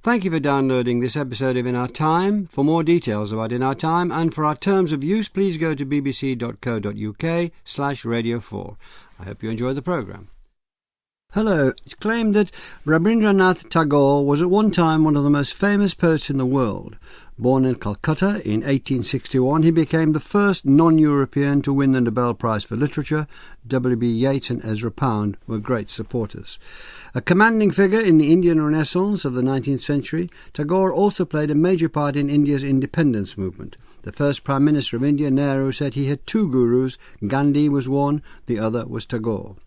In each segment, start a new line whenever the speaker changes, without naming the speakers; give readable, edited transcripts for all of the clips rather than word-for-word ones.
Thank you for downloading this episode of In Our Time. For more details about In Our Time and for our terms of use, please go to bbc.co.uk/radio4. I hope you enjoy the programme. Hello. It's claimed that Rabindranath Tagore was at one time one of the most famous poets in the world. Born in Calcutta in 1861, he became the first non-European to win the Nobel Prize for Literature. W.B. Yeats and Ezra Pound were great supporters. A commanding figure in the Indian Renaissance of the 19th century, Tagore also played a major part in India's independence movement. The first Prime Minister of India, Nehru, said he had two gurus. Gandhi was one, the other was Tagore.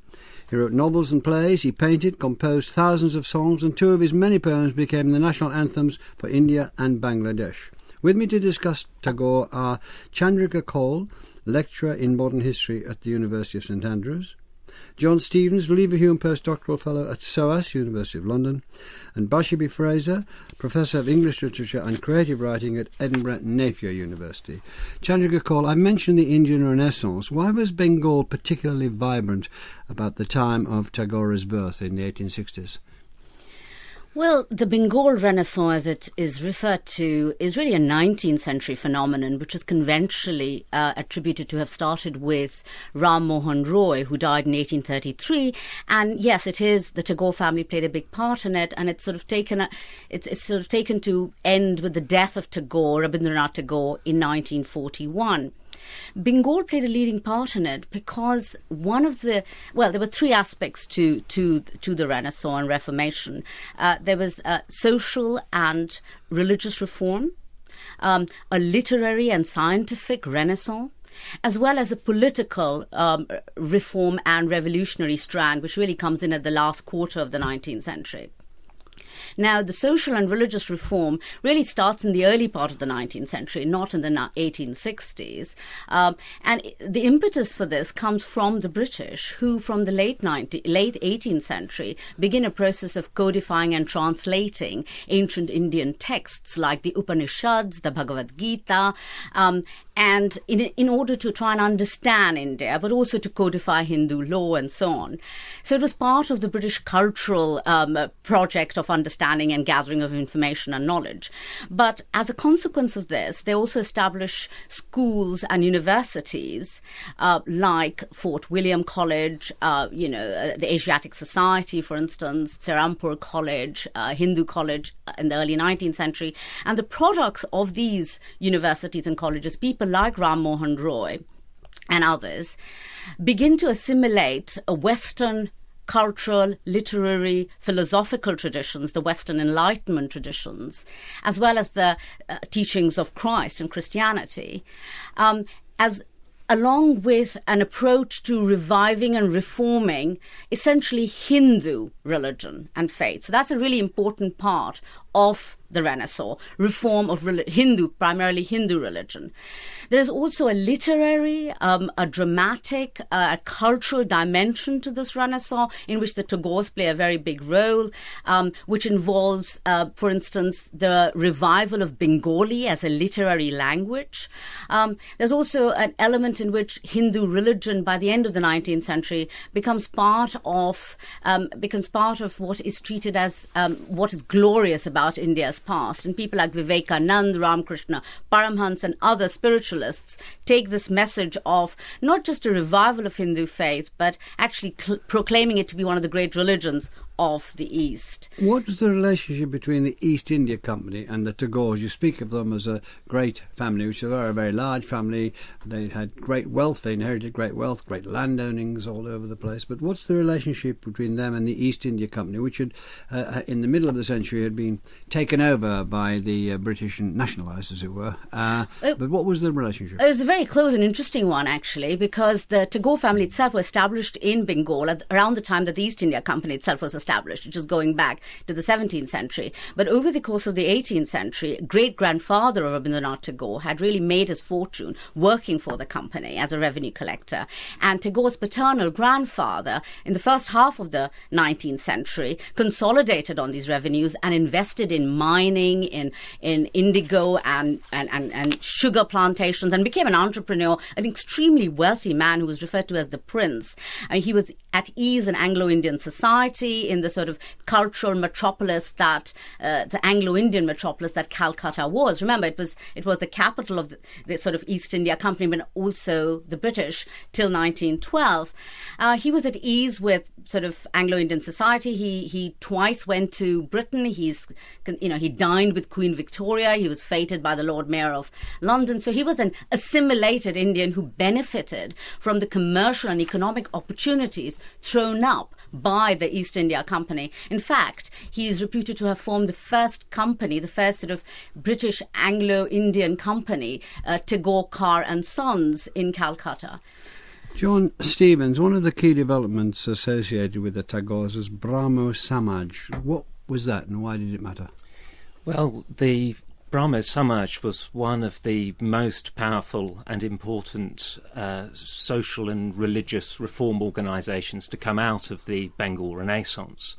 He wrote novels and plays, he painted, composed thousands of songs, and two of his many poems became the national anthems for India and Bangladesh. With me to discuss Tagore are Chandrika Kaul, lecturer in modern history at the University of St Andrews, John Stevens, Leverhulme postdoctoral fellow at SOAS, University of London, and Bashabi Fraser, professor of English literature and creative writing at Edinburgh Napier University. Chandrika Kaul, I mentioned the Indian Renaissance. Why was Bengal particularly vibrant about the time of Tagore's birth in the 1860s?
Well, the Bengal Renaissance, as it is referred to, is really a 19th century phenomenon, which is conventionally attributed to have started with Ram Mohan Roy, who died in 1833. And yes, it is, the Tagore family played a big part in it, and it's sort of taken to end with the death of Tagore, Rabindranath Tagore, in 1941. Bengal played a leading part in it because there were three aspects to the Renaissance and Reformation. There was social and religious reform, a literary and scientific Renaissance, as well as a political reform and revolutionary strand, which really comes in at the last quarter of the 19th century. Now, the social and religious reform really starts in the early part of the 19th century, not in the 1860s. And the impetus for this comes from the British, who from the late 18th century begin a process of codifying and translating ancient Indian texts like the Upanishads, the Bhagavad Gita, and in order to try and understand India, but also to codify Hindu law and so on. So it was part of the British cultural project of understanding and gathering of information and knowledge. But as a consequence of this, they also established schools and universities like Fort William College, the Asiatic Society, for instance, Serampur College, Hindu College in the early 19th century. And the products of these universities and colleges, people like Ram Mohan Roy and others, begin to assimilate a Western cultural, literary, philosophical traditions, the Western Enlightenment traditions, as well as the teachings of Christ and Christianity, along with an approach to reviving and reforming essentially Hindu religion and faith. So that's a really important part of the Renaissance, reform of primarily Hindu religion. There is also a literary, a dramatic, a cultural dimension to this Renaissance in which the Tagores play a very big role, which involves, for instance, the revival of Bengali as a literary language. There's also an element in which Hindu religion, by the end of the 19th century, becomes part of what is treated as what is glorious about India's past. And people like Vivekananda, Ramakrishna, Paramhans and other spiritualists take this message of not just a revival of Hindu faith, but actually proclaiming it to be one of the great religions of the East.
What was the relationship between the East India Company and the Tagores? You speak of them as a great family, which is a very, very large family. They had great wealth, they inherited great wealth, great land ownings all over the place. But what's the relationship between them and the East India Company, which had, in the middle of the century, had been taken over by the British and nationalised, as it were? But what was the relationship?
It was a very close and interesting one, actually, because the Tagore family itself was established in Bengal around the time that the East India Company itself was established, which is going back to the 17th century. But over the course of the 18th century, great-grandfather of Rabindranath Tagore had really made his fortune working for the company as a revenue collector. And Tagore's paternal grandfather, in the first half of the 19th century, consolidated on these revenues and invested in mining, in indigo and sugar plantations, and became an entrepreneur, an extremely wealthy man who was referred to as the prince. I mean, he was at ease in Anglo-Indian society in in the sort of cultural metropolis that the Anglo-Indian metropolis that Calcutta was. Remember, it was the capital of the sort of East India Company, but also the British till 1912. He was at ease with sort of Anglo-Indian society. He twice went to Britain. He dined with Queen Victoria. He was feted by the Lord Mayor of London. So he was an assimilated Indian who benefited from the commercial and economic opportunities thrown up by the East India Company. In fact, he is reputed to have formed the first company, the first sort of British Anglo-Indian company, Tagore, Carr and Sons in Calcutta.
John Stevens, one of the key developments associated with the Tagores is Brahmo Samaj. What was that and why did it matter?
Well, the Brahmo Samaj was one of the most powerful and important social and religious reform organisations to come out of the Bengal Renaissance.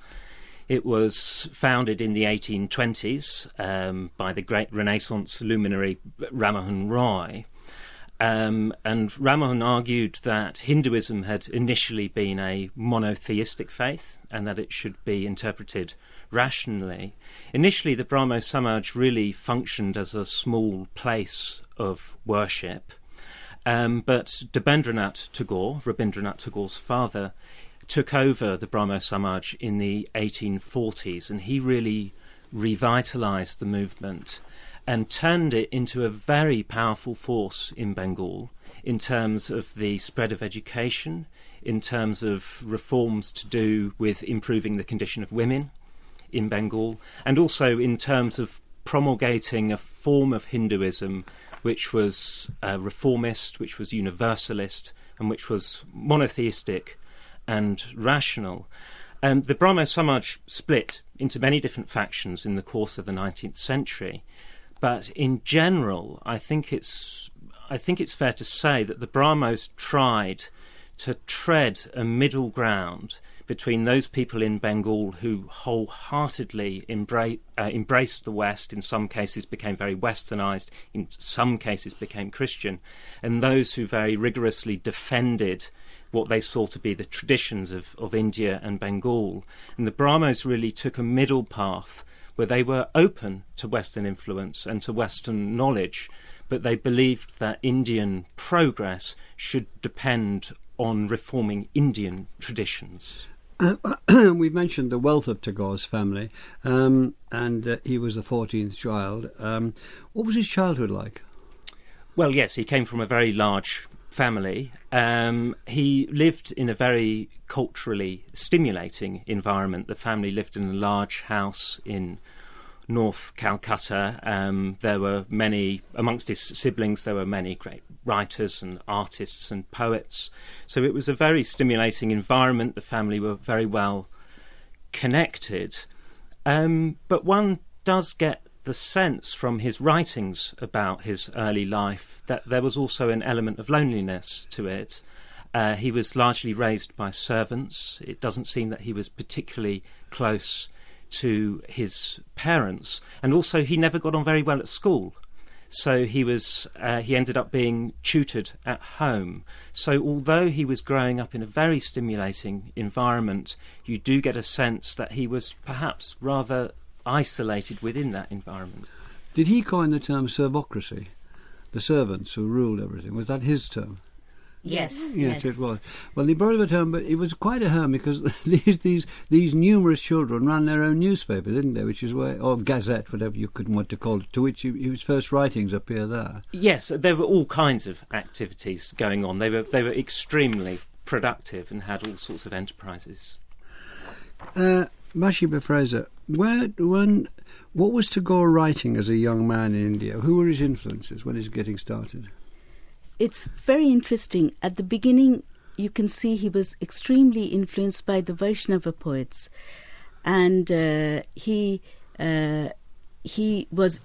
It was founded in the 1820s by the great Renaissance luminary Rammohun Roy. And Rammohun argued that Hinduism had initially been a monotheistic faith and that it should be interpreted rationally. Initially, the Brahmo Samaj really functioned as a small place of worship, but Rabindranath Tagore's father, took over the Brahmo Samaj in the 1840s, and he really revitalised the movement and turned it into a very powerful force in Bengal in terms of the spread of education, in terms of reforms to do with improving the condition of women in Bengal, and also in terms of promulgating a form of Hinduism which was reformist, which was universalist, and which was monotheistic and rational. The Brahmo Samaj split into many different factions in the course of the 19th century. But in general, I think it's fair to say that the Brahmos tried to tread a middle ground between those people in Bengal who wholeheartedly embraced the West, in some cases became very westernized, in some cases became Christian, and those who very rigorously defended what they saw to be the traditions of India and Bengal. And the Brahmos really took a middle path where they were open to Western influence and to Western knowledge, but they believed that Indian progress should depend on reforming Indian traditions.
We've mentioned the wealth of Tagore's family, and he was the 14th child. What was his childhood like?
Well, yes, he came from a very large family. He lived in a very culturally stimulating environment. The family lived in a large house in North Calcutta. There were many, amongst his siblings, there were many great writers and artists and poets. So it was a very stimulating environment. The family were very well connected. But one does get the sense from his writings about his early life that there was also an element of loneliness to it. He was largely raised by servants. It doesn't seem that he was particularly close to his parents, and also he never got on very well at school. So he ended up being tutored at home. So although he was growing up in a very stimulating environment, you do get a sense that he was perhaps rather isolated within that environment.
Did he coin the term servocracy? The servants who ruled everything. Was that his term?
Yes.
Yes, it was. Well, he brought him at home, but it was quite a home because these numerous children ran their own newspaper, didn't they? Which is or gazette, whatever you could want to call it, to which his first writings appear there. Yes,
there were all kinds of activities going on. They were extremely productive and had all sorts of enterprises.
Bashabi Fraser, what was Tagore writing as a young man in India? Who were his influences when he was getting started?
It's very interesting. At the beginning, you can see he was extremely influenced by the Vaishnava poets. And he was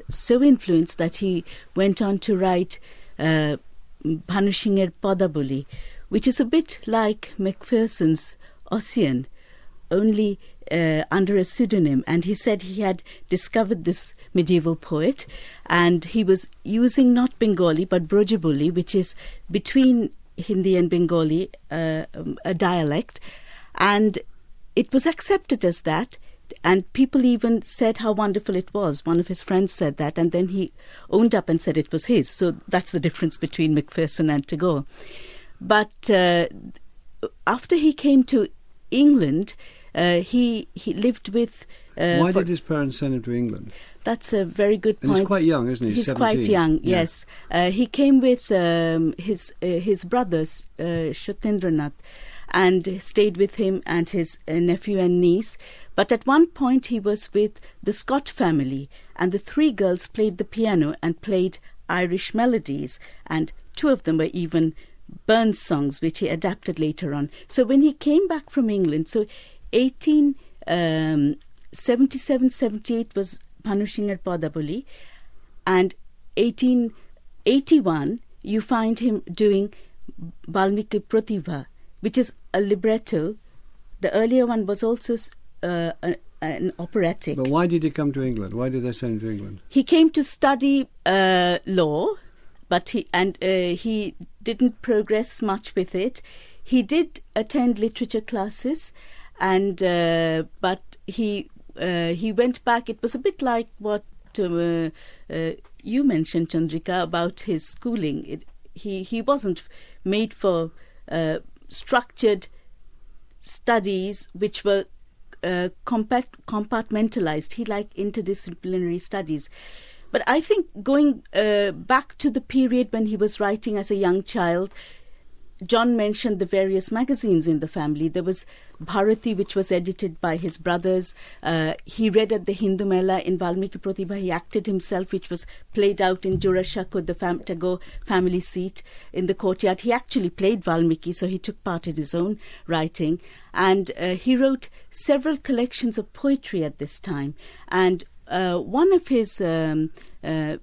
so influenced that he went on to write Bhanushingar Padaboli, which is a bit like Macpherson's Ossian, only under a pseudonym. And he said he had discovered this medieval poet, and he was using not Bengali but Brojaboli, which is between Hindi and Bengali, a dialect. And it was accepted as that, and people even said how wonderful it was. One of his friends said that, and then he owned up and said it was his. So that's the difference between Macpherson and Tagore. But after he came to England, he lived with...
Why did his parents send him to England?
That's a very good point.
And he's quite young, isn't he?
He's
17.
quite young, yes. He came with his brothers, Shatindranath, and stayed with him and his nephew and niece. But at one point he was with the Scott family, and the three girls played the piano and played Irish melodies, and two of them were even Burns songs, which he adapted later on. So when he came back from England, so 1877-78 was Bhanusingher Padaboli, and 1881 you find him doing Valmiki Pratibha, which is a libretto. The earlier one was also an operatic.
But why did he come to England? Why did they send him to England?
He came to study law, but he didn't progress much with it. He did attend literature classes, and but he went back. It was a bit like what you mentioned, Chandrika, about his schooling. He wasn't made for structured studies which were compartmentalized. He liked interdisciplinary studies. But I think going back to the period when he was writing as a young child, John mentioned the various magazines in the family. There was Bharati, which was edited by his brothers. He read at the Hindu Mela in Valmiki Pratibha. He acted himself, which was played out in Jurashako, the Tagore family seat in the courtyard. He actually played Valmiki, so he took part in his own writing. And he wrote several collections of poetry at this time. And one of his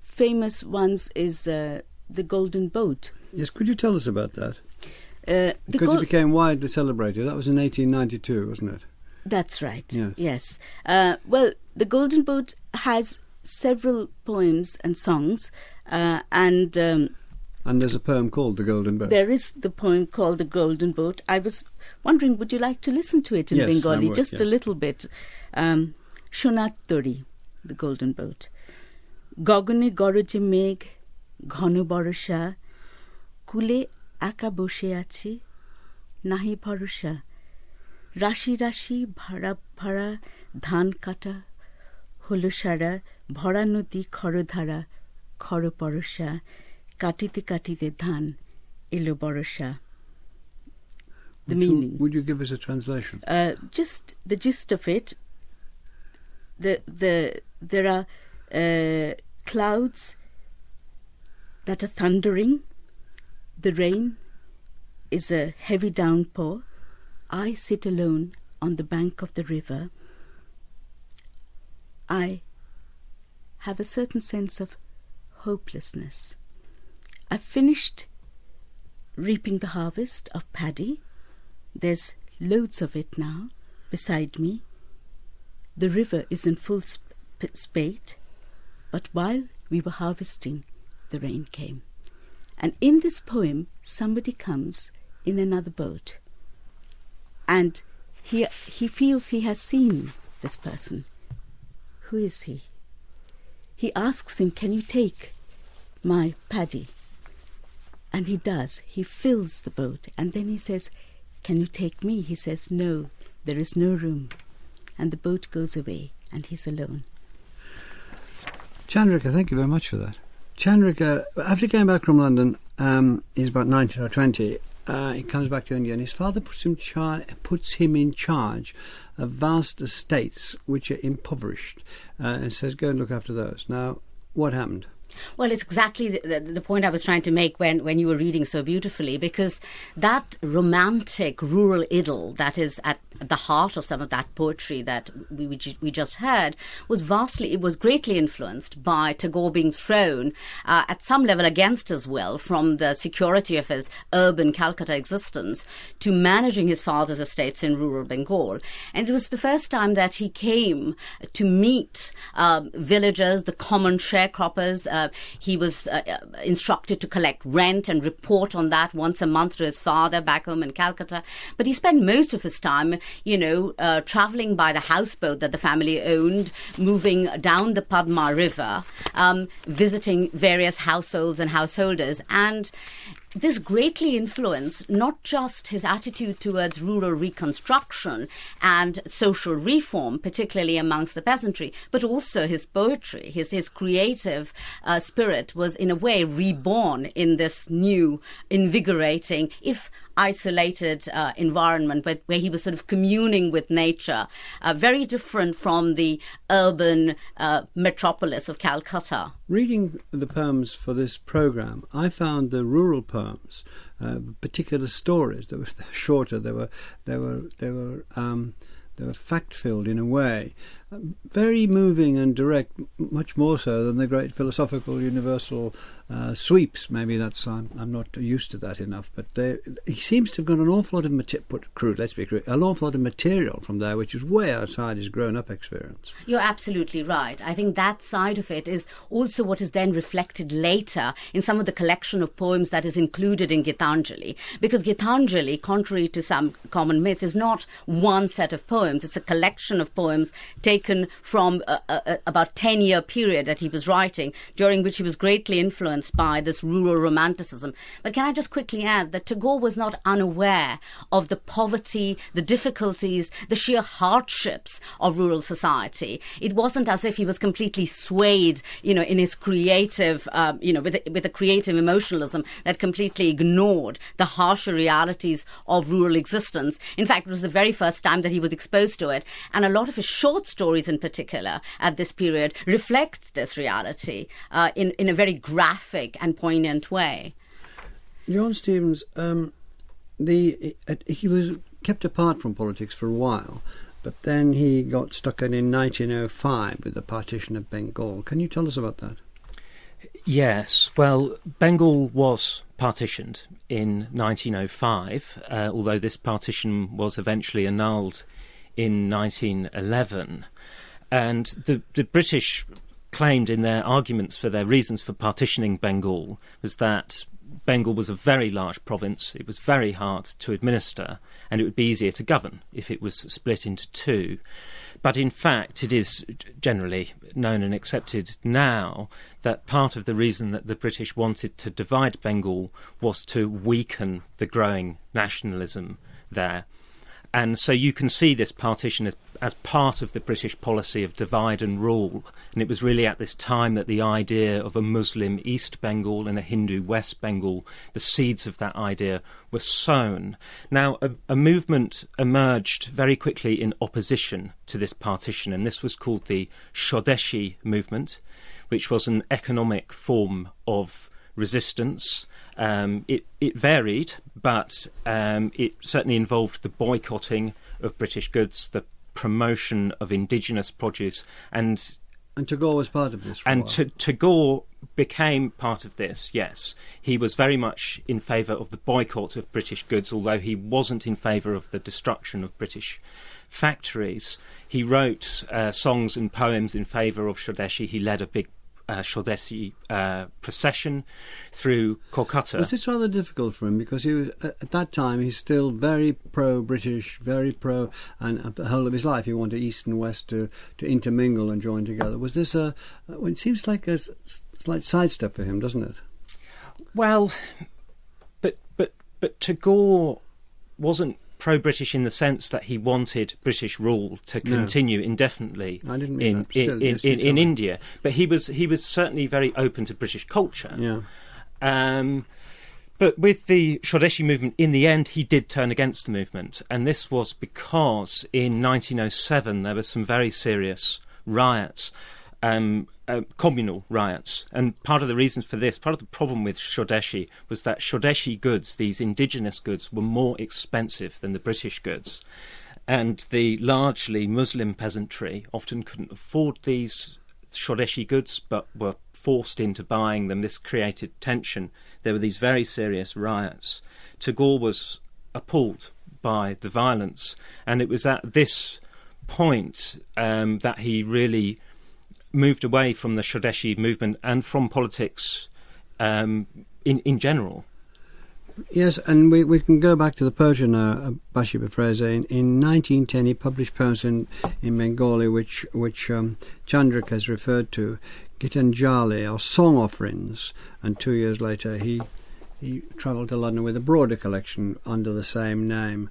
famous ones is The Golden Boat.
Yes, could you tell us about that? Because it became widely celebrated. That was in 1892, wasn't it?
That's right,
yes.
Well, The Golden Boat has several poems and songs, and
there's a poem called The Golden Boat.
There is the poem called The Golden Boat. I was wondering, would you like to listen to it in Bengali? Just a little bit. Shonat Tori, The Golden Boat. Gogone গরজে মেঘ ঘন বর্ষা কুলে একা বসে আছি নাহি ভরসা রাশি রাশি ভাড়া ভাড়া ধান কাটা হলো সারা ভরা নদী খরধারা খর পরশা কাটিতে কাটিতে ধান এলো বরষা. The meaning.
Would you give us a translation?
Just the gist of it. There are clouds that are thundering. The rain is a heavy downpour. I sit alone on the bank of the river. I have a certain sense of hopelessness. I've finished reaping the harvest of paddy. There's loads of it now beside me. The river is in full spate, but while we were harvesting, the rain came. And in this poem, somebody comes in another boat, and he feels he has seen this person. Who is he? He asks him, "Can you take my paddy?" And he does. He fills the boat, and then he says, "Can you take me?" He says, "No, there is no room." And the boat goes away, and he's alone.
Chandrika, thank you very much for that. Chandrika, after he came back from London, he's about 19 or 20, he comes back to India, and his father puts him in charge of vast estates which are impoverished, and says, go and look after those. Now, what happened?
Well, it's exactly the point I was trying to make when you were reading so beautifully, because that romantic rural idyll that is at the heart of some of that poetry that we just heard was greatly influenced by Tagore being thrown at some level against his will from the security of his urban Calcutta existence to managing his father's estates in rural Bengal. And it was the first time that he came to meet villagers, the common sharecroppers He was instructed to collect rent and report on that once a month to his father back home in Calcutta. But he spent most of his time, traveling by the houseboat that the family owned, moving down the Padma River, visiting various households and householders. And this greatly influenced not just his attitude towards rural reconstruction and social reform, particularly amongst the peasantry, but also his poetry. His creative spirit was in a way reborn in this new, invigorating, if isolated environment where he was sort of communing with nature, very different from the urban metropolis of Calcutta.
Reading the poems for this programme, I found the rural poems, particular stories, they were shorter, they were fact-filled in a way, very moving and direct, much more so than the great philosophical universal sweeps. Maybe that's I'm not used to that enough, but he seems to have got an awful lot of an awful lot of material from there, which is way outside his grown-up experience.
You're absolutely right. I think that side of it is also what is then reflected later in some of the collection of poems that is included in Gitanjali, because Gitanjali, contrary to some common myth, is not one set of poems. It's a collection of poems taken from about 10-year period that he was writing, during which he was greatly influenced by this rural romanticism. But can I just quickly add that Tagore was not unaware of the poverty, the difficulties, the sheer hardships of rural society. It wasn't as if he was completely swayed, in his creative, with a creative emotionalism that completely ignored the harsher realities of rural existence. In fact, it was the very first time that he was exposed to it, and a lot of his short stories in particular at this period reflect this reality in a very graphic and poignant way.
John Stevens, he was kept apart from politics for a while, but then he got stuck in 1905 with the partition of Bengal. Can you tell us about that?
Yes, well, Bengal was partitioned in 1905, although this partition was eventually annulled in 1911. And the British claimed in their arguments for their reasons for partitioning Bengal was that Bengal was a very large province, it was very hard to administer, and it would be easier to govern if it was split into two. But in fact, it is generally known and accepted now that part of the reason that the British wanted to divide Bengal was to weaken the growing nationalism there. And so you can see this partition as part of the British policy of divide and rule. And it was really at this time that the idea of a Muslim East Bengal and a Hindu West Bengal, the seeds of that idea were sown. Now, a movement emerged very quickly in opposition to this partition, and this was called the Swadeshi movement, which was an economic form of resistance. It varied, but it certainly involved the boycotting of British goods, the promotion of indigenous produce, and
Tagore was part of this.
And Tagore became part of this. Yes, he was very much in favour of the boycott of British goods, although he wasn't in favour of the destruction of British factories. He wrote songs and poems in favour of Swadeshi. He led a big Swadeshi procession through Calcutta.
Was this rather difficult for him, because he was at that time he's still very pro-British, very pro, and the whole of his life he wanted East and West to intermingle and join together. Was this it seems like a slight sidestep for him, doesn't it?
Well, but Tagore wasn't pro-British in the sense that he wanted British rule to continue indefinitely in India, but he was certainly very open to British culture.
Yeah.
But with the Swadeshi movement, in the end, he did turn against the movement, and this was because in 1907 there were some very serious riots. Communal riots, and part of the reasons for this, part of the problem with Swadeshi was that Swadeshi goods, these indigenous goods, were more expensive than the British goods, and the largely Muslim peasantry often couldn't afford these Swadeshi goods but were forced into buying them. This created tension. There were these very serious riots. Tagore was appalled by the violence, and it was at this point that he really moved away from the Swadeshi movement and from politics in general.
Yes, and we can go back to the poetry now, Bashabi Fraser. In 1910, he published poems in Bengali, which Chandrika has referred to, Gitanjali, or song offerings, and 2 years later he travelled to London with a broader collection under the same name.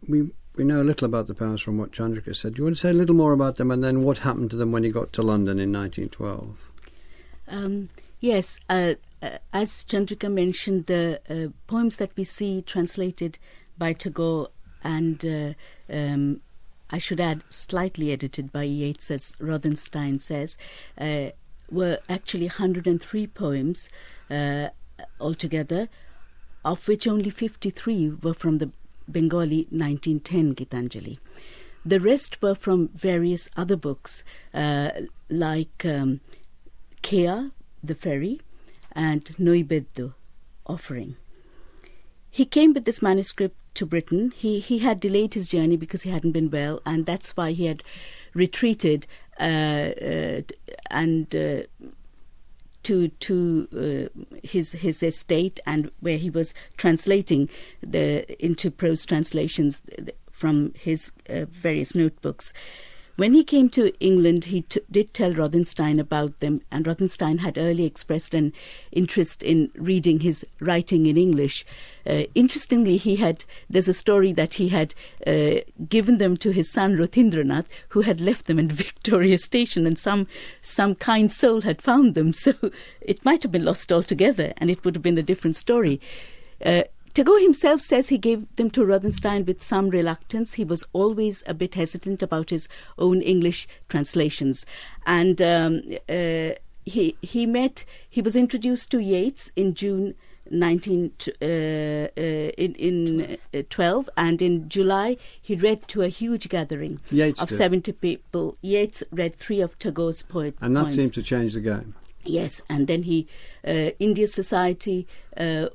We know a little about the poems from what Chandrika said. Do you want to say a little more about them, and then what happened to them when he got to London in 1912?
Yes, as Chandrika mentioned, the poems that we see translated by Tagore and I should add slightly edited by Yeats, as Rothenstein says, were actually 103 poems altogether, of which only 53 were from the Bengali 1910 Gitanjali. The rest were from various other books like Kea, the Ferry, and Noibeddo, Offering. He came with this manuscript to Britain. He had delayed his journey because he hadn't been well, and that's why he had retreated to his estate, and where he was translating into prose translations from his various notebooks. When he came to England, he did tell Rothenstein about them, and Rothenstein had early expressed an interest in reading his writing in English. Interestingly, there's a story that he had given them to his son Rabindranath, who had left them in Victoria Station, and some kind soul had found them, so it might have been lost altogether, and it would have been a different story. Tagore himself says he gave them to Rothenstein with some reluctance. He was always a bit hesitant about his own English translations. And he was introduced to Yeats in June 1912, and in July he read to a huge gathering of 70 people. Yeats read 3 of Tagore's poems.
And that seemed to change the game.
Yes, and then India Society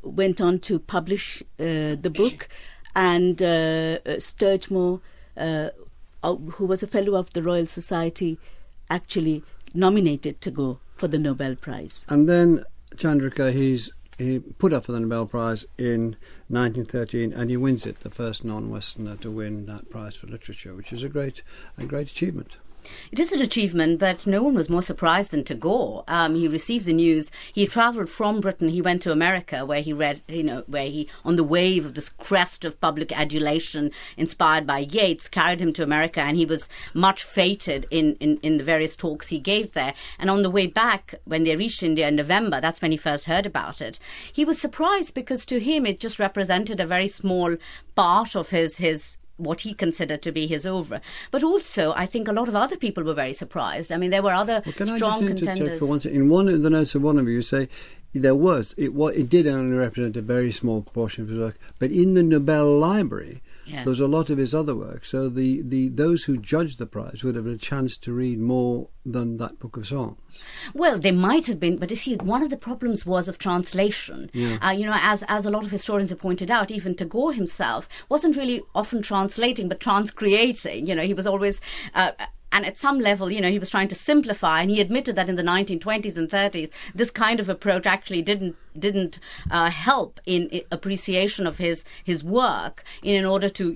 went on to publish the book, and Sturgemore, who was a fellow of the Royal Society, actually nominated Tagore for the Nobel Prize.
And then Chandrika, he put up for the Nobel Prize in 1913, and he wins it, the first non-Westerner to win that prize for literature, which is a great achievement.
It is an achievement, but no one was more surprised than Tagore. He received the news. He travelled from Britain. He went to America, where he read, on the wave of this crest of public adulation inspired by Yeats, carried him to America, and he was much feted in the various talks he gave there. And on the way back, when they reached India in November, that's when he first heard about it. He was surprised because to him it just represented a very small part of his what he considered to be his oeuvre. But also, I think a lot of other people were very surprised. I mean, there were other strong contenders.
For one second? In one of the notes of one of you say it did only represent a very small portion of his work, but in the Nobel Library, there was a lot of his other work. So those who judged the prize would have had a chance to read more than that book of songs.
Well, they might have been, but you see, one of the problems was of translation. Yeah. As a lot of historians have pointed out, even Tagore himself wasn't really often translating, but transcreating. He was always... and at some level, he was trying to simplify, and he admitted that in the 1920s and 30s, this kind of approach actually didn't help in appreciation of his work in order to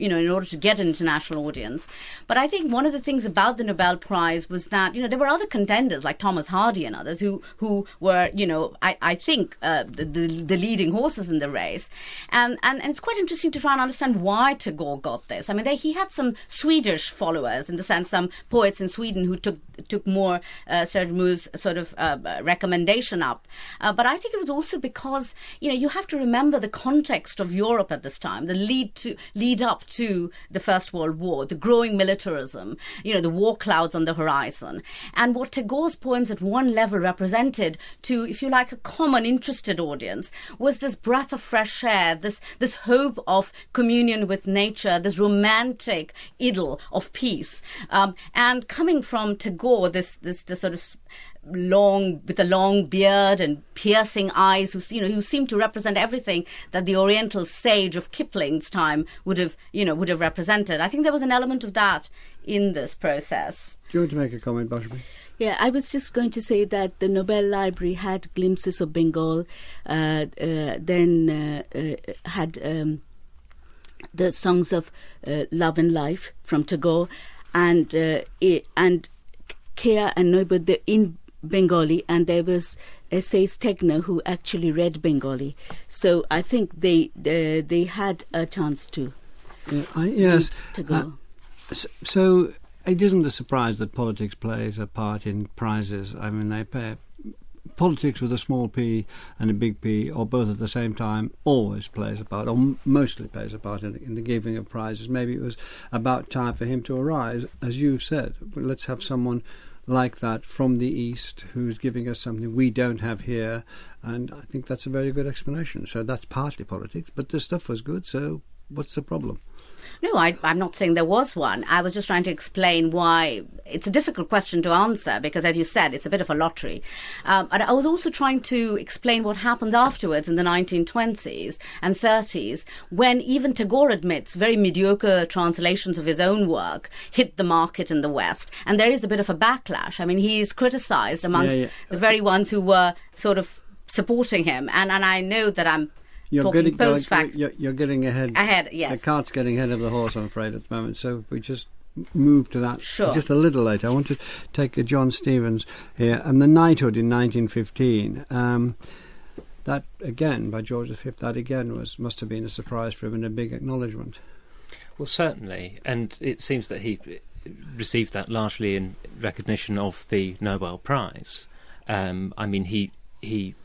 get an international audience. But I think one of the things about the Nobel Prize was that there were other contenders like Thomas Hardy and others who were I think the leading horses in the race, and it's quite interesting to try and understand why Tagore got this. I mean, he had some Swedish followers, in the sense some poets in Sweden who took more Sturgemore's sort of recommendation up, but I think it was also because you have to remember the context of Europe at this time, the lead up to the First World War, the growing militarism, the war clouds on the horizon, and what Tagore's poems at one level represented to, if you like, a common interested audience was this breath of fresh air, this hope of communion with nature, this romantic idyll of peace, and coming from Tagore, this sort of with a long beard and piercing eyes, who seemed to represent everything that the Oriental sage of Kipling's time would have represented. I think there was an element of that in this process.
Do you want to make a comment, Bashabi?
Yeah, I was just going to say that the Nobel Library had glimpses of Bengal, then had the songs of love and life from Tagore, and Kea and Noiba in Bengali, and there was S.A. Stegner who actually read Bengali. So I think they had a chance to
yes.
read Tagore.
So it isn't a surprise that politics plays a part in prizes. I mean, they pay politics with a small p and a big P, or both at the same time, always plays a part, or mostly plays a part in the giving of prizes. Maybe it was about time for him to arise, as you've said. Let's have someone like that from the East who's giving us something we don't have here, and I think that's a very good explanation. So that's partly politics, but the stuff was good, so what's the problem?
No, I'm not saying there was one. I was just trying to explain why it's a difficult question to answer because, as you said, it's a bit of a lottery. And I was also trying to explain what happened afterwards in the 1920s and 30s when even Tagore admits very mediocre translations of his own work hit the market in the West. And there is a bit of a backlash. I mean, he's criticised amongst the very ones who were sort of supporting him. And I know that I'm
You're getting ahead.
Ahead, yes.
The cart's getting ahead of the horse, I'm afraid, at the moment. So if we just move to that just a little later. I want to take John Stevens here. And the knighthood in 1915, that again, by George V, that again must have been a surprise for him and a big acknowledgement.
Well, certainly. And it seems that he received that largely in recognition of the Nobel Prize. I mean, he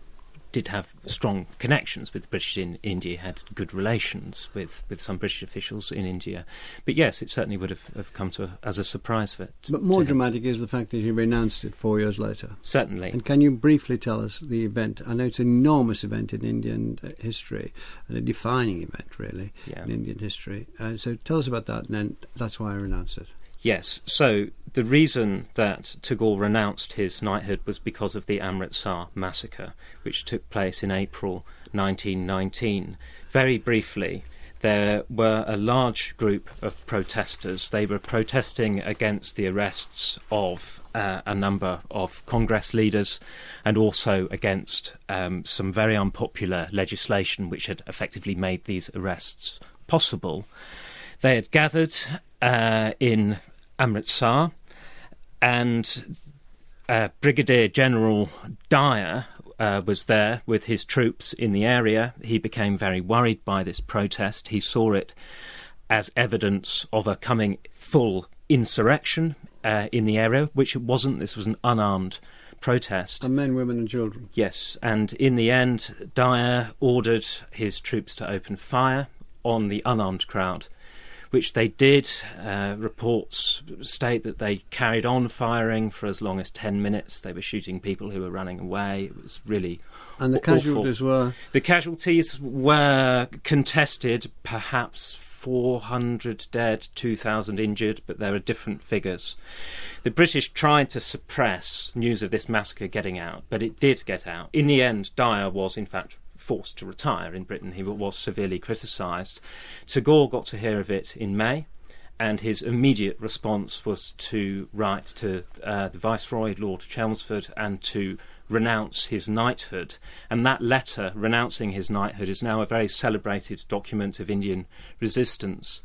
did have strong connections with the British in India, had good relations with some British officials in India. But yes, it certainly would have come as a surprise for it.
But more dramatic is the fact that he renounced it 4 years later.
Certainly.
And can you briefly tell us the event? I know it's an enormous event in Indian history, and a defining event, really, in Indian history. So tell us about that, and then that's why I renounced it.
Yes, so the reason that Tagore renounced his knighthood was because of the Amritsar Massacre, which took place in April 1919. Very briefly, there were a large group of protesters. They were protesting against the arrests of a number of Congress leaders and also against some very unpopular legislation which had effectively made these arrests possible. They had gathered in Amritsar, and Brigadier General Dyer was there with his troops in the area. He became very worried by this protest. He saw it as evidence of a coming full insurrection in the area, which it wasn't. This was an unarmed protest.
And men, women and children.
Yes, and in the end, Dyer ordered his troops to open fire on the unarmed crowd, which they did. Reports state that they carried on firing for as long as 10 minutes. They were shooting people who were running away. It was really
And the casualties were?
The casualties were contested, perhaps 400 dead, 2,000 injured, but there are different figures. The British tried to suppress news of this massacre getting out, but it did get out. In the end, Dyer was, in fact, forced to retire in Britain. He was severely criticised. Tagore got to hear of it in May, and his immediate response was to write to the Viceroy, Lord Chelmsford, and to renounce his knighthood. And that letter, renouncing his knighthood, is now a very celebrated document of Indian resistance.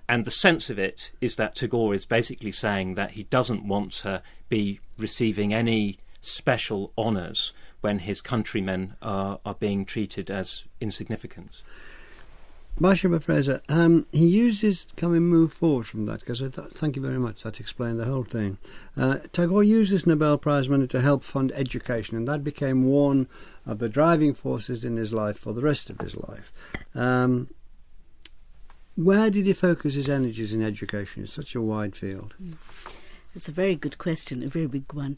And the sense of it is that Tagore is basically saying that he doesn't want to be receiving any special honours when his countrymen are being treated as insignificant.
Bashabi Fraser, he uses, can we move forward from that? Because thank you very much, that explained the whole thing. Tagore used this Nobel Prize money to help fund education, and that became one of the driving forces in his life for the rest of his life. Where did he focus his energies in education? It's such a wide field.
It's a very good question, a very big one.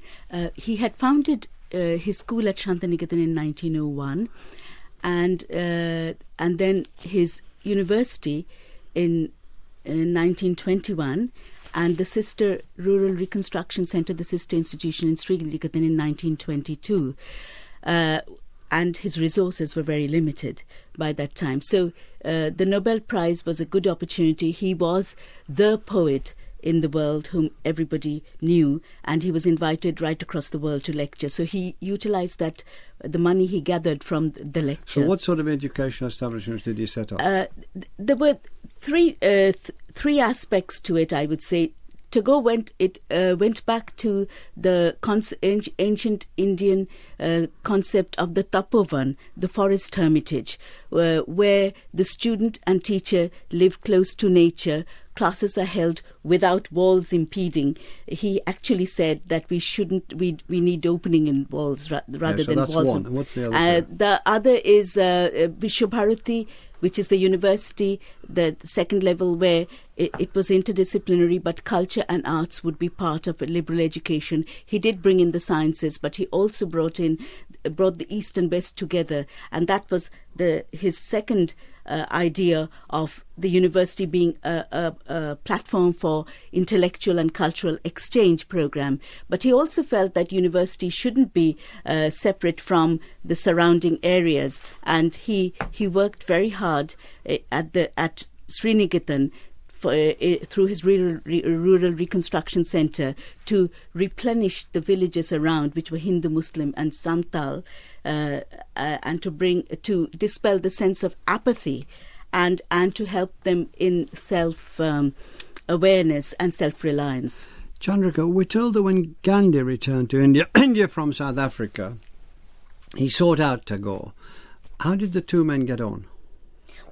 He had founded his school at Shantiniketan in 1901, and then his university in 1921, and the sister Rural Reconstruction Centre, the sister institution in Sriniketen in 1922. And his resources were very limited by that time. So the Nobel Prize was a good opportunity. He was the poet in the world whom everybody knew, and he was invited right across the world to lecture. So he utilized the money he gathered from the lecture.
So what sort of educational establishments did he set up?
There were three aspects to it, I would say. Tagore went back to the ancient Indian concept of the tapovan, the forest hermitage, where the student and teacher live close to nature. Classes are held without walls impeding. He actually said that we need opening in walls rather than
that's
walls.
One. And what's the other?
The other is Vishwabharati, which is the university, the second level, where it was interdisciplinary, but culture and arts would be part of a liberal education. He did bring in the sciences, but he also brought the East and West together, and that was his second idea of the university being a platform for intellectual and cultural exchange program. But he also felt that university shouldn't be separate from the surrounding areas, and he worked very hard at Sriniketan through his rural reconstruction centre to replenish the villages around, which were Hindu, Muslim and Santal, and to dispel the sense of apathy and to help them in self-awareness and self-reliance.
Chandrika, we're told that when Gandhi returned to India from South Africa, he sought out Tagore. How did the two men get on?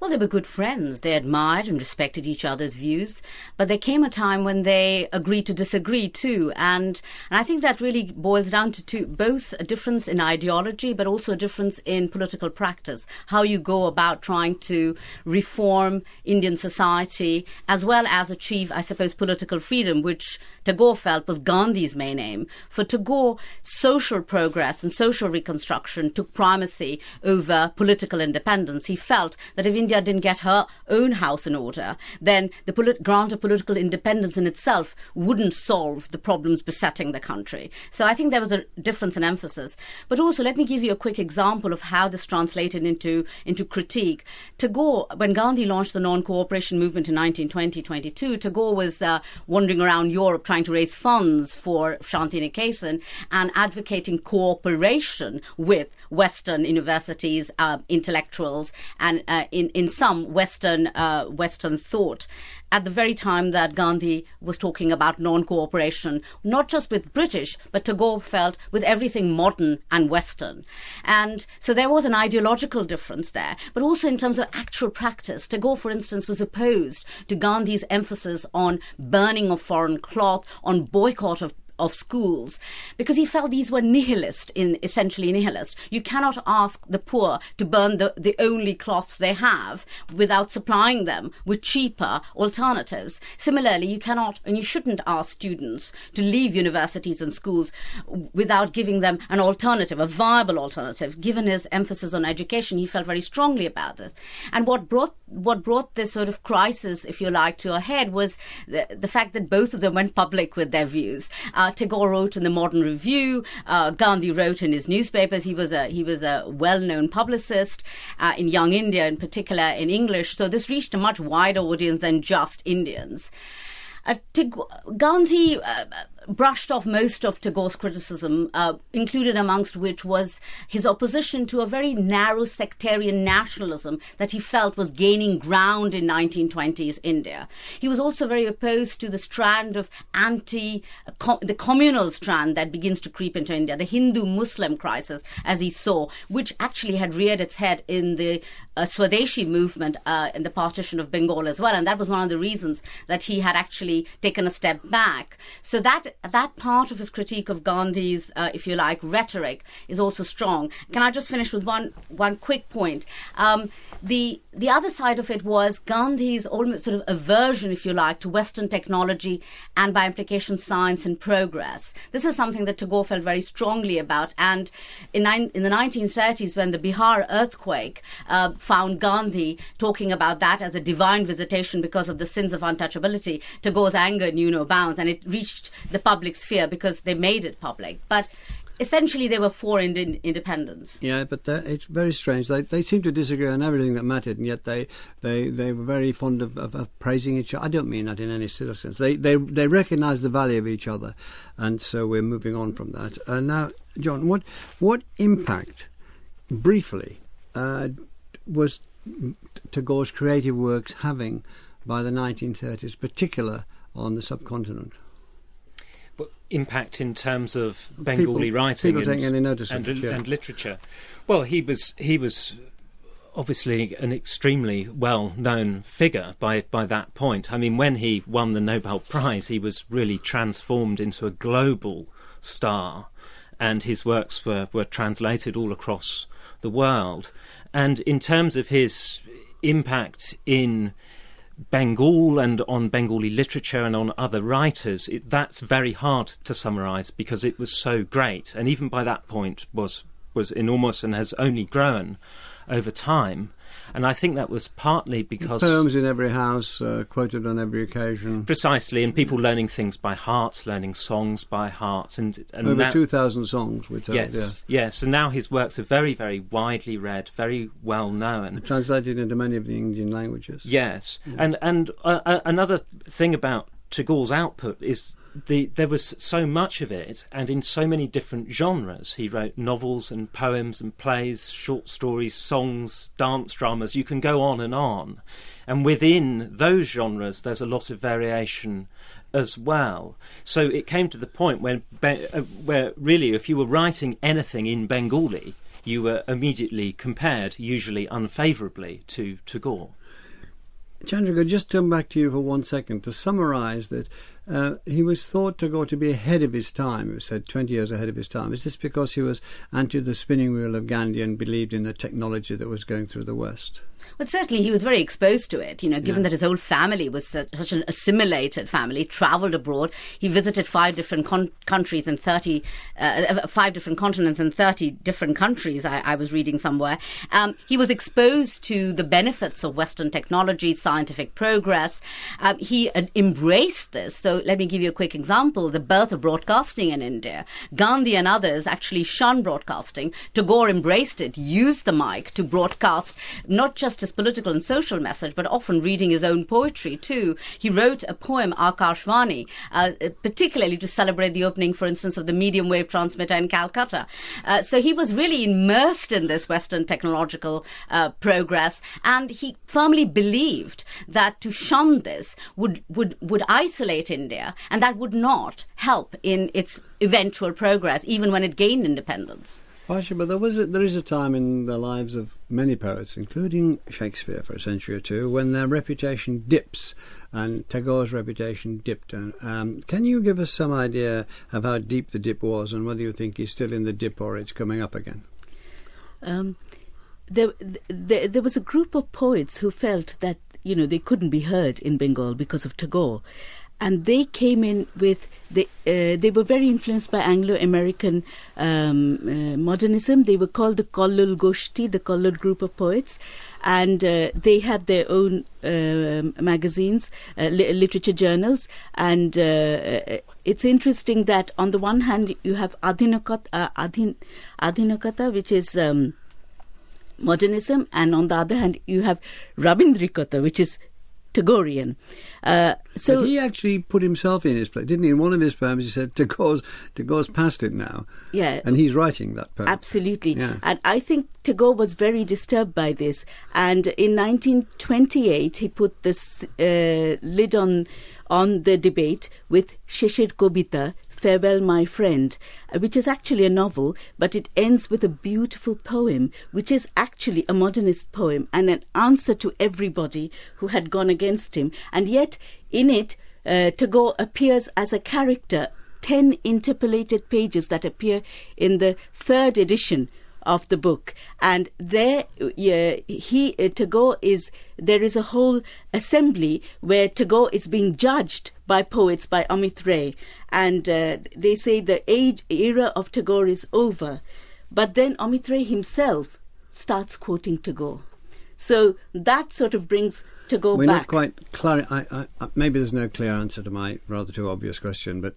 Well, they were good friends. They admired and respected each other's views. But there came a time when they agreed to disagree too. And I think that really boils down to both a difference in ideology, but also a difference in political practice. How you go about trying to reform Indian society, as well as achieve, I suppose, political freedom, which Tagore felt was Gandhi's main aim. For Tagore, social progress and social reconstruction took primacy over political independence. He felt that if India didn't get her own house in order, then the grant of political independence in itself wouldn't solve the problems besetting the country. So I think there was a difference in emphasis. But also, let me give you a quick example of how this translated into critique. Tagore, when Gandhi launched the non-cooperation movement in 1920-22, Tagore was wandering around Europe trying to raise funds for Shantiniketan and advocating cooperation with Western universities, intellectuals, and in some Western thought, at the very time that Gandhi was talking about non-cooperation, not just with British, but Tagore felt with everything modern and Western. And so there was an ideological difference there. But also in terms of actual practice, Tagore, for instance, was opposed to Gandhi's emphasis on burning of foreign cloth, on boycott of schools, because he felt these were essentially nihilist. You cannot ask the poor to burn the only cloths they have without supplying them with cheaper alternatives. Similarly, you cannot and you shouldn't ask students to leave universities and schools without giving them an alternative, a viable alternative. Given his emphasis on education, he felt very strongly about this. And what brought this sort of crisis, if you like, to a head was the fact that both of them went public with their views. Tagore wrote in the Modern Review. Gandhi wrote in his newspapers. He was a well-known publicist in Young India, in particular in English. So this reached a much wider audience than just Indians. Gandhi brushed off most of Tagore's criticism, included amongst which was his opposition to a very narrow sectarian nationalism that he felt was gaining ground in 1920s India. He was also very opposed to the strand of the communal strand that begins to creep into India, the Hindu-Muslim crisis, as he saw, which actually had reared its head in the Swadeshi movement in the partition of Bengal as well. And that was one of the reasons that he had actually taken a step back. So that part of his critique of Gandhi's, if you like, rhetoric is also strong. Can I just finish with one quick point? The other side of it was Gandhi's almost sort of aversion, if you like, to Western technology and by implication science and progress. This is something that Tagore felt very strongly about. And in the 1930s, when the Bihar earthquake found Gandhi talking about that as a divine visitation because of the sins of untouchability, Tagore's anger knew no bounds, and it reached the public sphere because they made it public. But essentially they were for independence.
Yeah, but it's very strange. They seem to disagree on everything that mattered, and yet they were very fond of praising each other. I don't mean that in any silly sense. They recognise the value of each other, and so we're moving on from that. Now, John, what impact, briefly, was Tagore's creative works having by the 1930s, particular on the subcontinent?
But impact in terms of Bengali writing and literature. Well, he was obviously an extremely well-known figure by that point. I mean, when he won the Nobel Prize, he was really transformed into a global star, and his works were translated all across the world. And in terms of his impact in Bengal and on Bengali literature and on other writers, that's very hard to summarise because it was so great, and even by that point was enormous and has only grown over time. And I think that was partly because...
Poems in every house, quoted on every occasion.
Precisely, and people learning things by heart, learning songs by heart. And
over
now,
2,000 songs, we're told.
Yes, and now his works are very, very widely read, very well known.
Translated into many of the Indian languages.
Yes, yeah. And another thing about Tagore's output is there was so much of it, and in so many different genres. He wrote novels and poems and plays, short stories, songs, dance dramas. You can go on. And within those genres, there's a lot of variation as well. So it came to the point where really, if you were writing anything in Bengali, you were immediately compared, usually unfavourably, to Tagore.
Chandrika, just turn back to you for 1 second to summarise that he was thought Tagore to be ahead of his time. It was said 20 years ahead of his time. Is this because he was anti the spinning wheel of Gandhi and believed in the technology that was going through the West?
But certainly he was very exposed to it, given that his whole family was such an assimilated family, travelled abroad. He visited 5 different countries and 5 different continents and 30 different countries, I was reading somewhere. He was exposed to the benefits of Western technology, scientific progress. He embraced this. So let me give you a quick example. The birth of broadcasting in India. Gandhi and others actually shunned broadcasting. Tagore embraced it, used the mic to broadcast not just his political and social message, but often reading his own poetry too. He wrote a poem, Akashvani, particularly to celebrate the opening, for instance, of the medium wave transmitter in Calcutta. So he was really immersed in this Western technological progress, and he firmly believed that to shun this would isolate India, and that would not help in its eventual progress, even when it gained independence.
But there is a time in the lives of many poets, including Shakespeare for a century or two, when their reputation dips, and Tagore's reputation dipped. Can you give us some idea of how deep the dip was, and whether you think he's still in the dip or it's coming up again?
There was a group of poets who felt that they couldn't be heard in Bengal because of Tagore. And they came in with, they were very influenced by Anglo-American modernism. They were called the Kaul Goshti, the Kaul group of poets. And they had their own magazines, literature journals. And it's interesting that on the one hand, you have Adhinakata, which is modernism. And on the other hand, you have Rabindranath, which is Tagorean.
But he actually put himself in his place, didn't he? In one of his poems he said, Tagore's past it now. Yeah. And he's writing that poem.
Absolutely. Yeah. And I think Tagore was very disturbed by this. And in 1928 he put this lid on the debate with Sheshir Kobita, Farewell, My Friend, which is actually a novel, but it ends with a beautiful poem, which is actually a modernist poem and an answer to everybody who had gone against him. And yet, in it, Tagore appears as a character, 10 interpolated pages that appear in the 3rd edition of the book, and there Tagore is, there is a whole assembly where Tagore is being judged by poets, by Amit Ray, and they say the era of Tagore is over, but then Amit Ray himself starts quoting Tagore. So that sort of brings Tagore
we're
back.
not quite clear. Maybe there's no clear answer to my rather too obvious question, but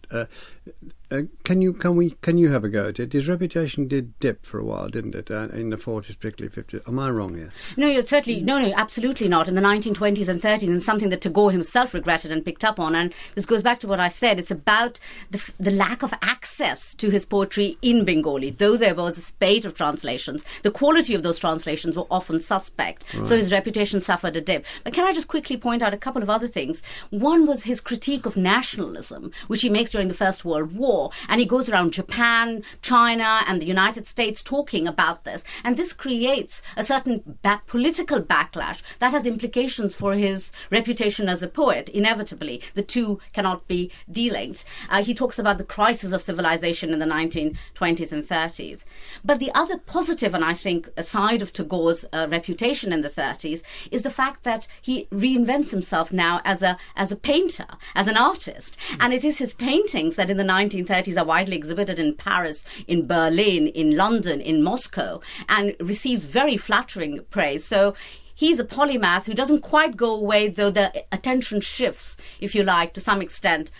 can you have a go at it? His reputation did dip for a while, didn't it? In the 40s, particularly 50s. Am I wrong here?
No, you're certainly no, absolutely not. In the 1920s and 30s, and something that Tagore himself regretted and picked up on. And this goes back to what I said. It's about the lack of access to his poetry in Bengali. Though there was a spate of translations, the quality of those translations were often suspect. Right. So his reputation suffered a dip. But can I just quickly point out a couple of other things? One was his critique of nationalism, which he makes during the First World War. And he goes around Japan, China, and the United States talking about this. And this creates a certain political backlash that has implications for his reputation as a poet, inevitably. The two cannot be delinked. He talks about the crisis of civilization in the 1920s and 30s. But the other positive, and I think a side of Tagore's reputation in the 30s, is the fact that he reinvents himself now as a painter, as an artist. And it is his paintings that in the 1930s are widely exhibited in Paris, in Berlin, in London, in Moscow, and receives very flattering praise. So he's a polymath who doesn't quite go away, though the attention shifts, if you like, to some extent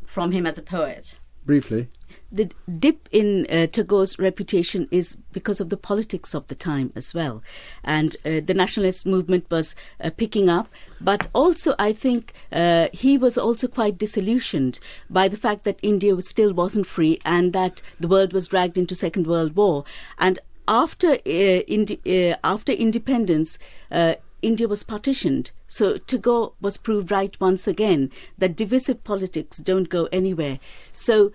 from him as a poet.
Briefly.
The dip in Tagore's reputation is because of the politics of the time as well. And the nationalist movement was picking up. But also, I think he was also quite disillusioned by the fact that India still wasn't free and that the world was dragged into Second World War. And after independence, India was partitioned. So Tagore was proved right once again that divisive politics don't go anywhere. So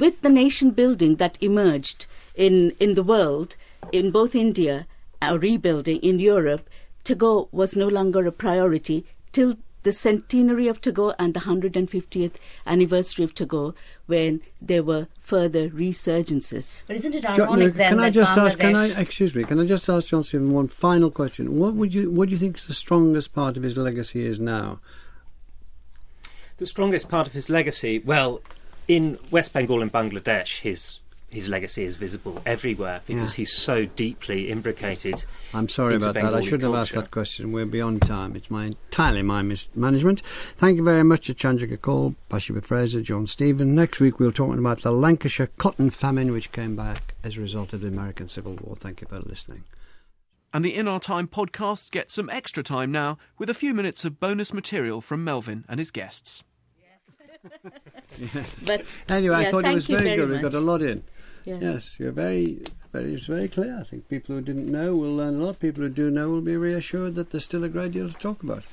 with the nation building that emerged in the world, in both India, rebuilding in Europe, Tagore was no longer a priority till the centenary of Tagore and the 150th anniversary of Tagore, when there were further resurgences.
But isn't it ironic then that Bangladesh...
Can I just ask John Stephen one final question? What do you think is the strongest part of his legacy is now?
The strongest part of his legacy, well, in West Bengal and Bangladesh, his legacy is visible everywhere because he's so deeply imbricated.
I'm sorry about
Bengali
that. I shouldn't
culture.
have asked that question. We're beyond time. It's entirely my mismanagement. Thank you very much to Chandrika, Kaul, Bashabi, Fraser, John Stephen. Next week we'll talk about the Lancashire cotton famine which came back as a result of the American Civil War. Thank you for listening.
And the In Our Time podcast gets some extra time now with a few minutes of bonus material from Melvin and his guests.
But
anyway, I thought it was very good.
Much.
We got a lot in.
Yeah.
Yes, it's very clear. I think people who didn't know will learn a lot. People who do know will be reassured that there's still a great deal to talk about.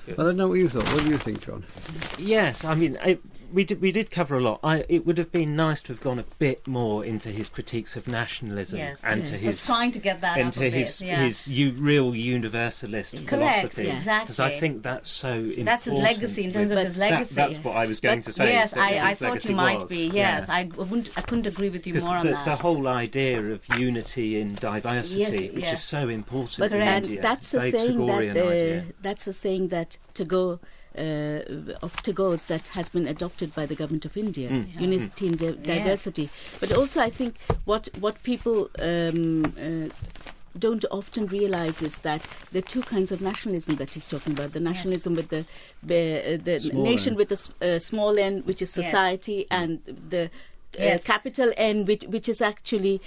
But I don't know what you thought. What do you think, John?
Yes, I mean, we did cover a lot. It would have been nice to have gone a bit more into his critiques of nationalism and to his...
I was trying to get that
into his real universalist philosophy.
Yeah. Exactly.
Because I think that's so important.
That's his legacy, in terms of his legacy.
That's what I was going to say.
Yes, I thought you might be. Yes,
yeah.
I couldn't agree with you more on that.
The whole idea of unity in diversity, which is so important
but
in India.
That's a saying that Tagore of Tagore's that has been adopted by the government of India, unity in diversity. But also, I think what people don't often realise is that there are two kinds of nationalism that he's talking about. The nationalism with the nation with the small n, which is society, and the capital N, which is actually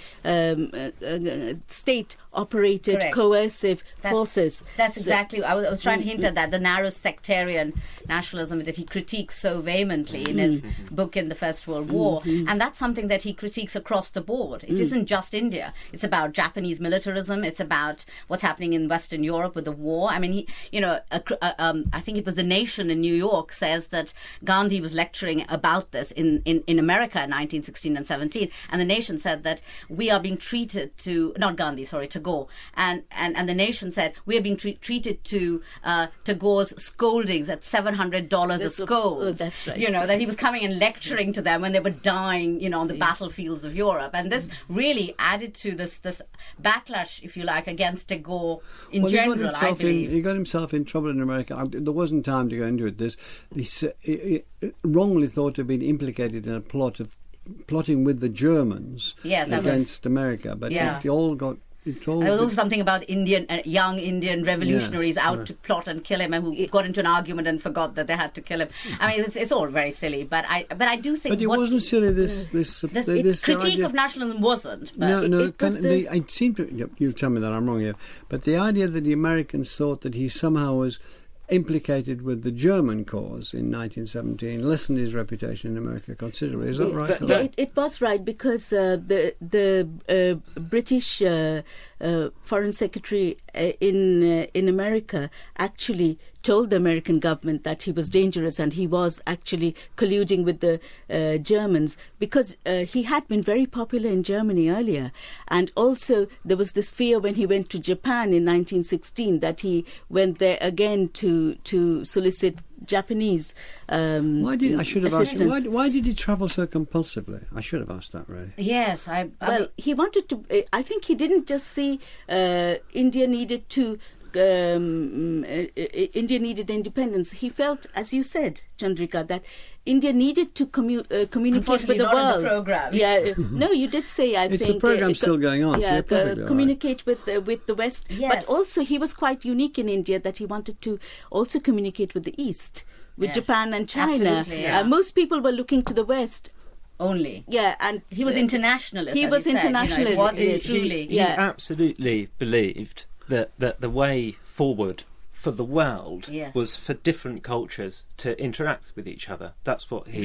state-operated, coercive forces.
That's exactly. I was trying to hint at that. The narrow sectarian nationalism that he critiques so vehemently in his book in the First World War, and that's something that he critiques across the board. It isn't just India. It's about Japanese militarism. It's about what's happening in Western Europe with the war. I mean, I think it was The Nation in New York says that Gandhi was lecturing about this in America in 1916 and 17, and The Nation said that we are being treated to, not Gandhi, sorry, Tagore, and The Nation said we are being treated to Tagore's scoldings at $700 a scold.
Oh, that's right.
That he was coming and lecturing to them when they were dying, on the battlefields of Europe, and this really added to this backlash, if you like, against Tagore in general. I believe
he got himself in trouble in America. There wasn't time to go into it. He wrongly thought to have been implicated in a plotting with the Germans against America, but it all got
There was also something about young Indian revolutionaries out to plot and kill him, and who got into an argument and forgot that they had to kill him. I mean, it's all very silly, but I do think.
But it wasn't silly. This
critique
idea
of nationalism wasn't. But
I seem to. You tell me that I'm wrong here, but the idea that the Americans thought that he somehow was implicated with the German cause in 1917 lessened his reputation in America considerably. Is that right?
It was right, because the British Foreign Secretary in America actually told the American government that he was dangerous, and he was actually colluding with the Germans, because he had been very popular in Germany earlier. And also there was this fear when he went to Japan in 1916 that he went there again to solicit Japanese
Why did
assistance.
Why did he travel so compulsively? I should have asked that, really.
Yes,
he wanted to. I think he didn't just see India needed to. India needed independence. He felt, as you said, Chandrika, that India needed to communicate with the world.
The program.
Yeah, no, you did say. I think
the program's still going on.
Yeah,
so
communicate with the West.
Yes.
But also, he was quite unique in India that he wanted to also communicate with the East, with Japan and China.
Absolutely, yeah.
Most people were looking to the West.
Only.
Yeah, and
he was internationalist.
He was internationalist.
He absolutely believed that the way forward for the world was for different cultures to interact with each other. That's what he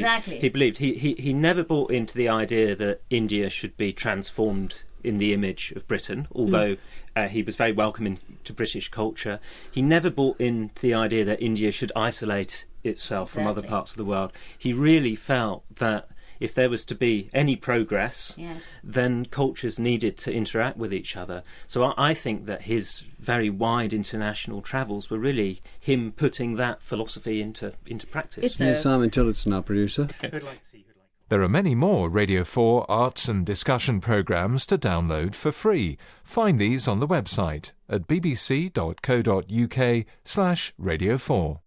believed. He never bought into the idea that India should be transformed in the image of Britain, although he was very welcoming to British culture. He never bought into the idea that India should isolate itself from other parts of the world. He really felt that if there was to be any progress, then cultures needed to interact with each other. So I think that his very wide international travels were really him putting that philosophy into practice.
Here's Simon Tillotson, our producer.
There are many more Radio 4 arts and discussion programmes to download for free. Find these on the website at bbc.co.uk/Radio 4.